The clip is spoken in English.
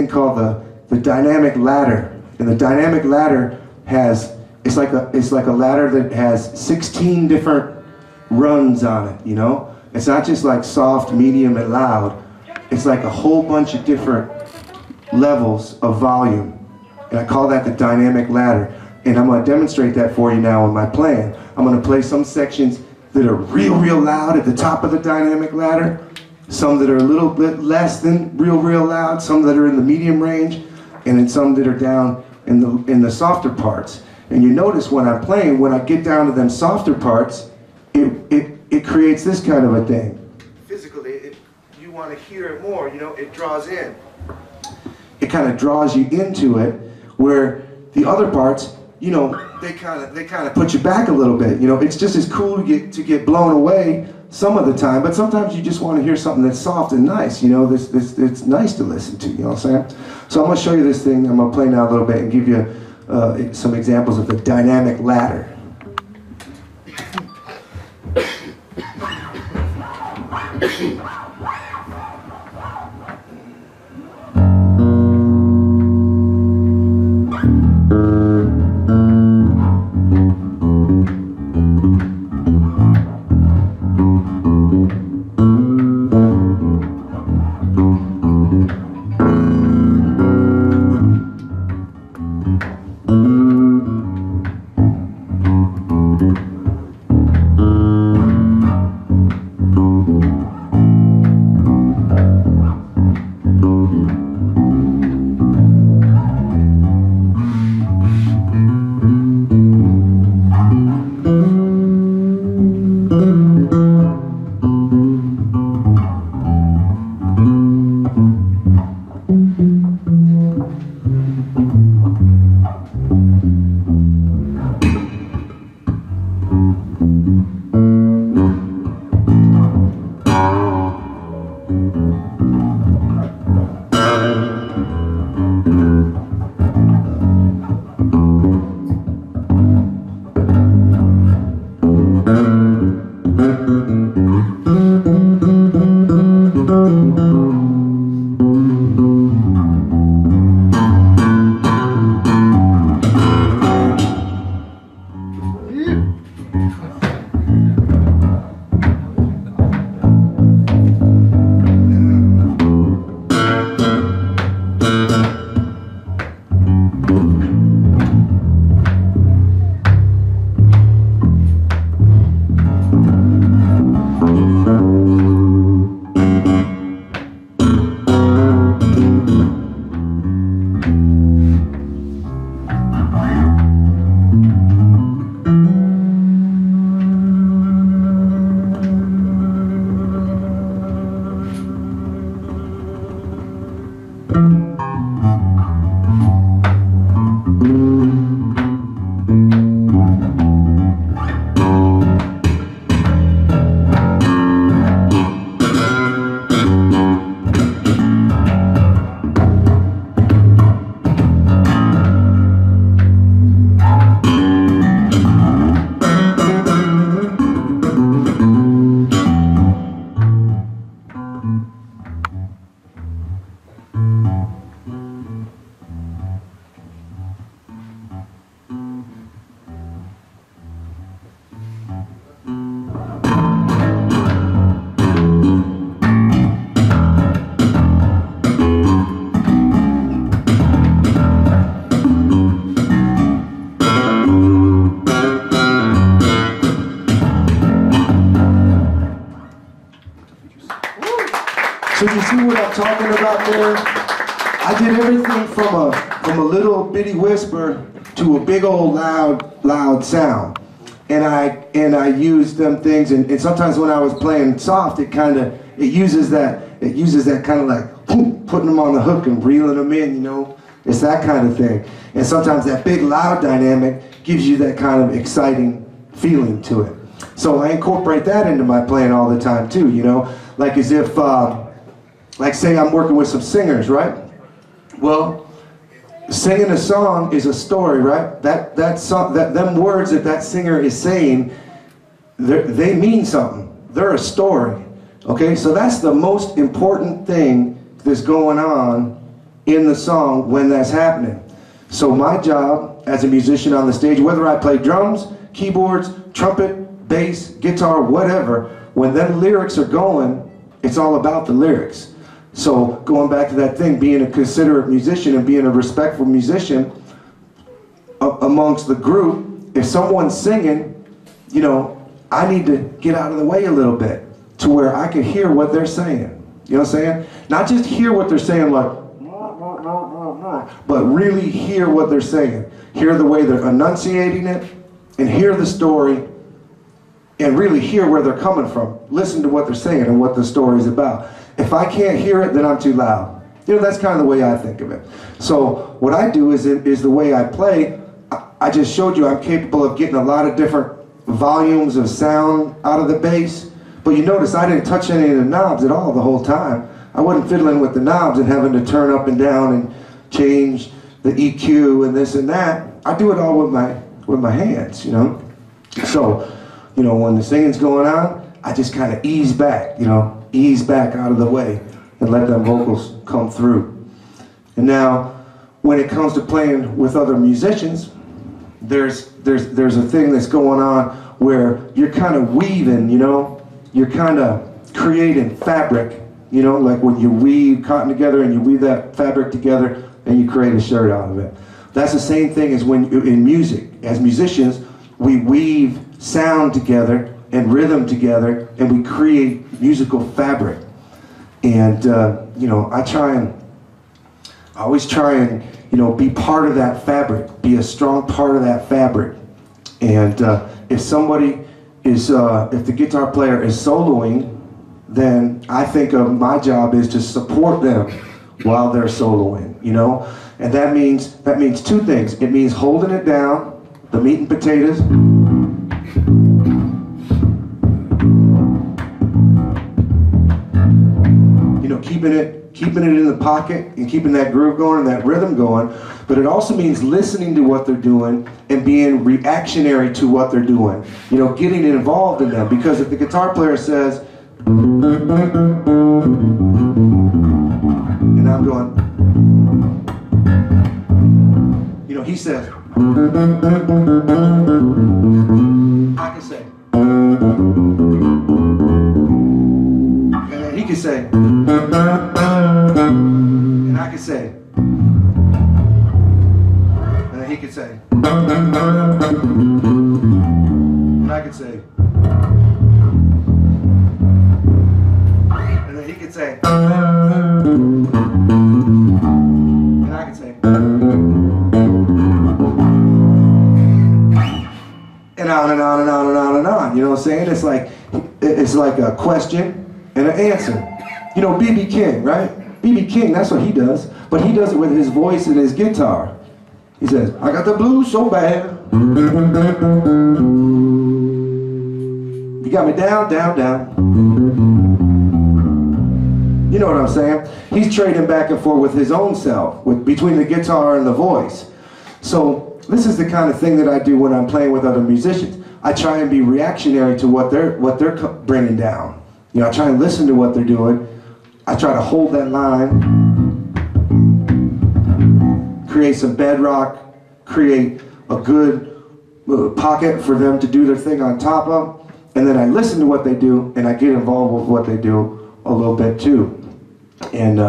called the dynamic ladder. And the dynamic ladder has, it's like a ladder that has 16 different runs on it, you know? It's not just like soft, medium, and loud. It's like a whole bunch of different levels of volume. And I call that the dynamic ladder. And I'm going to demonstrate that for you now in my playing. I'm going to play some sections that are real loud at the top of the dynamic ladder, some that are a little bit less than real loud, some that are in the medium range, and then some that are down in the softer parts. And you notice when I'm playing, when I get down to them softer parts, it creates this kind of a thing. Physically, you want to hear it more, you know, it draws in. It kind of draws you into it, where the other parts, you know, they kind of put you back a little bit. You know, it's just as cool to get blown away some of the time, but sometimes you just want to hear something that's soft and nice. You know, it's nice to listen to. You know what I'm saying? So I'm going to show you this thing. I'm going to play now a little bit and give you some examples of the dynamic ladder. So you see what I'm talking about there? I did everything from a little bitty whisper to a big old loud sound. And I used them things, and sometimes when I was playing soft, it uses that kind of like putting them on the hook and reeling them in, you know? It's that kind of thing. And sometimes that big loud dynamic gives you that kind of exciting feeling to it. So I incorporate that into my playing all the time too, you know? Like as if, like say I'm working with some singers, right? Well, singing a song is a story, right? Them words that singer is saying, they mean something. They're a story, okay? So that's the most important thing that's going on in the song when that's happening. So my job as a musician on the stage, whether I play drums, keyboards, trumpet, bass, guitar, whatever, when them lyrics are going, it's all about the lyrics. So going back to that thing, being a considerate musician and being a respectful musician amongst the group, if someone's singing, you know, I need to get out of the way a little bit to where I can hear what they're saying. You know what I'm saying? Not just hear what they're saying like, but really hear what they're saying. Hear the way they're enunciating it, and hear the story, and really hear where they're coming from. Listen to what they're saying and what the story's about. If I can't hear it, then I'm too loud. You know, that's kind of the way I think of it. So what I do is the way I play. I just showed you I'm capable of getting a lot of different volumes of sound out of the bass. But you notice I didn't touch any of the knobs at all the whole time. I wasn't fiddling with the knobs and having to turn up and down and change the EQ and this and that. I do it all with my hands, you know. So, you know, when the singing's going on, I just kind of ease back, you know, ease back out of the way and let them vocals come through. And now, when it comes to playing with other musicians, there's a thing that's going on where you're kind of weaving, you know. You're kind of creating fabric, you know, like when you weave cotton together and you weave that fabric together and you create a shirt out of it. That's the same thing as when in music. As musicians, we weave sound together and rhythm together and we create musical fabric. And, you know, I always try and, you know, be part of that fabric, be a strong part of that fabric. And if somebody is, if the guitar player is soloing, then I think of my job is to support them while they're soloing, you know? And that means two things. It means holding it down, the meat and potatoes. You know, keeping it in the pocket and keeping that groove going and that rhythm going. But it also means listening to what they're doing and being reactionary to what they're doing. You know, getting involved in them. Because if the guitar player says, and I'm going, you know, he says, I can say, and then he can say, and I can say, and then he can say, and I can say, and then he can say, and I can say, and on and on and on and on and on. You know what I'm saying? It's like a question and an answer. You know, B.B. King, right? B.B. King, that's what he does. But he does it with his voice and his guitar. He says, I got the blues so bad. You got me down, down, down. You know what I'm saying? He's trading back and forth with his own self, between the guitar and the voice. So this is the kind of thing that I do when I'm playing with other musicians. I try and be reactionary to what they're bringing down. You know, I try and listen to what they're doing. I try to hold that line, create some bedrock, create a good pocket for them to do their thing on top of, and then I listen to what they do and I get involved with what they do a little bit too. And